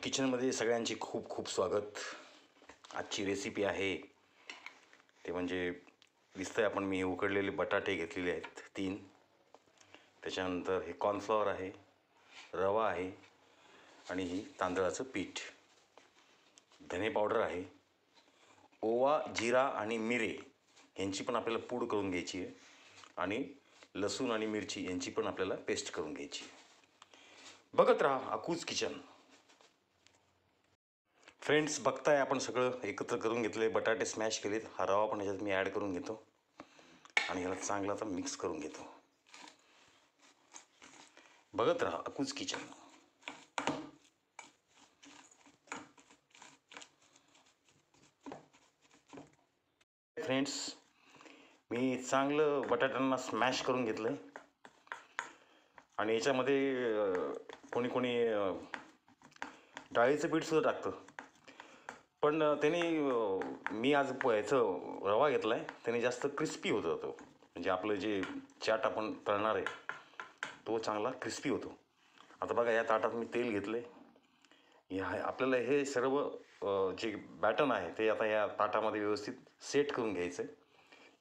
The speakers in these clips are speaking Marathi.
किचनमध्ये सगळ्यांचे खूप खूप स्वागत. आजची रेसिपी आहे ते म्हणजे दिसतंय आपण मी उकडलेले बटाटे घेतलेले आहेत 3. त्याच्यानंतर हे कॉर्नफ्लॉवर आहे, रवा आहे आणि ही तांदळाचं पीठ, धने पावडर आहे, ओवा, जिरा आणि मिरे यांची पण आपल्याला पूड करून घ्यायची आहे आणि लसूण आणि मिरची यांची पण आपल्याला पेस्ट करून घ्यायची आहे. बघत राहा अकूज किचन. फ्रेंड्स, बघताय आपण सगळं एकत्र करून घेतलं आहे. बटाटे स्मॅश केलेत. हा रवा पण ह्याच्यात मी ॲड करून घेतो आणि ह्याला चांगला आता मिक्स करून घेतो. बघत राहा अकूज किचन. फ्रेंड्स, मी चांगलं बटाट्यांना स्मॅश करून घेतलं आहे आणि याच्यामध्ये कोणी कोणी डाळीचं पीठसुद्धा टाकतं, पण त्याने मी आज याचं रवा घेतला आहे त्याने जास्त क्रिस्पी होतो तो. म्हणजे आपलं जे चाट आपण तळणार आहे तो चांगला क्रिस्पी होतो. आता बघा या ताटात मी तेल घेतलं आहे. आपल्याला हे सर्व जे बॅटन आहे ते आता या ताटामध्ये व्यवस्थित सेट करून घ्यायचं आहे.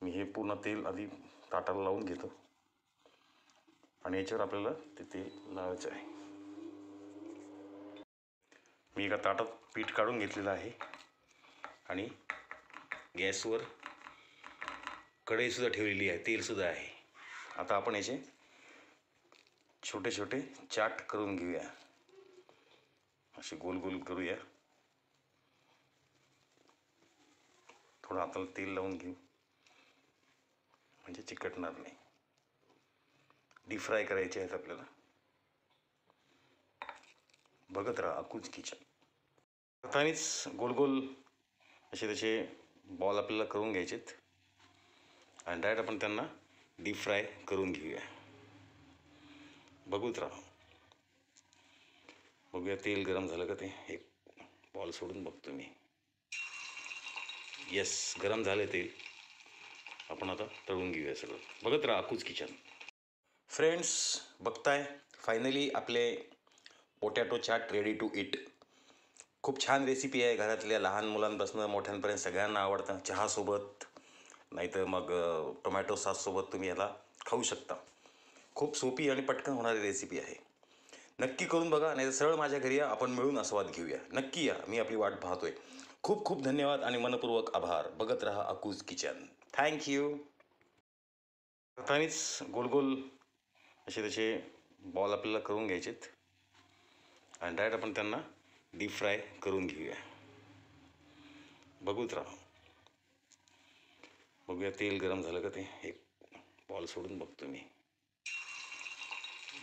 मी हे पूर्ण तेल आधी ताटाला लावून घेतो आणि याच्यावर आपल्याला ते तेल लावायचं आहे. मी एका ताटात पीठ काढून घेतलेलं आहे आणि गॅसवर कढईसुद्धा ठेवलेली आहे, तेलसुद्धा आहे. आता आपण याचे छोटे छोटे चाट करून घेऊया. असे गोल गोल करूया. थोडं हाताला तेल लावून घेऊ म्हणजे चिकटणार नाही. डीप फ्राय करायचे आहेत आपल्याला. बघत राहा अकूज किचन. हातानेच गोल गोल असे त्याचे बॉल आपल्याला करून घ्यायचेत आणि डायरेक्ट आपण त्यांना डीप फ्राय करून घेऊया. बघूत राहा. बघूया तेल गरम झालं का ते. एक बॉल सोडून बघतो मी. येस, गरम झालं तेल. आपण आता तळून घेऊया सगळं. बघत राहा अकूज किचन. फ्रेंड्स, बघताय फायनली आपले potato chaat ready to eat. खूप छान रेसिपी आहे. घरातल्या लहान मुलांपासून मोठ्यांपर्यंत सगळ्यांना आवडतं. चहासोबत नाहीतर मग टोमॅटो सॉससोबत तुम्ही याला खाऊ शकता. खूप सोपी आणि पटकन होणारी रेसिपी आहे. नक्की करून बघा, नाही तर सरळ माझ्या घरी या, आपण मिळून आस्वाद घेऊया. नक्की या, मी आपली वाट पाहतोय. खूप खूप धन्यवाद आणि मनपूर्वक आभार. बघत राहा अकूज किचन. थँक्यू. हातानेच गोल गोल असे त्याचे बॉल आपल्याला करून घ्यायचेत आणि डायरेक्ट आपण त्यांना डीप फ्राय करून घेऊया. बघूत राहा. बघूया तेल गरम झालं का ते. एक बॉल सोडून बघतो मी.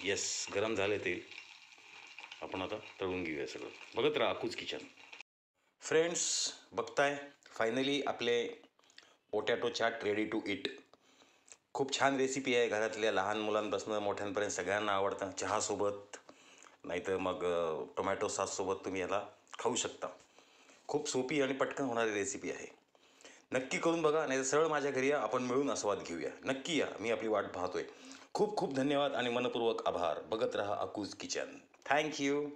येस, गरम झालं तेल. आपण आता तळून घेऊया सगळं. बघत राहा अकूज किचन. फ्रेंड्स, बघताय फायनली आपले potato chaat ready to eat. खूप छान रेसिपी आहे. घरातल्या लहान मुलांपासून मोठ्यांपर्यंत सगळ्यांना आवडतं. चहासोबत नाहीतर मग टोमॅटो सॉससोबत तुम्ही याला खाऊ शकता. खूप सोपी आणि पटकन होणारी रेसिपी आहे. नक्की करून बघा, नाही तर सरळ माझ्या घरी या, आपण मिळून आस्वाद घेऊया. नक्की या, मी आपली वाट पाहतोय. खूप खूप धन्यवाद आणि मनपूर्वक आभार. बघत राहा अकूज किचन. थँक्यू.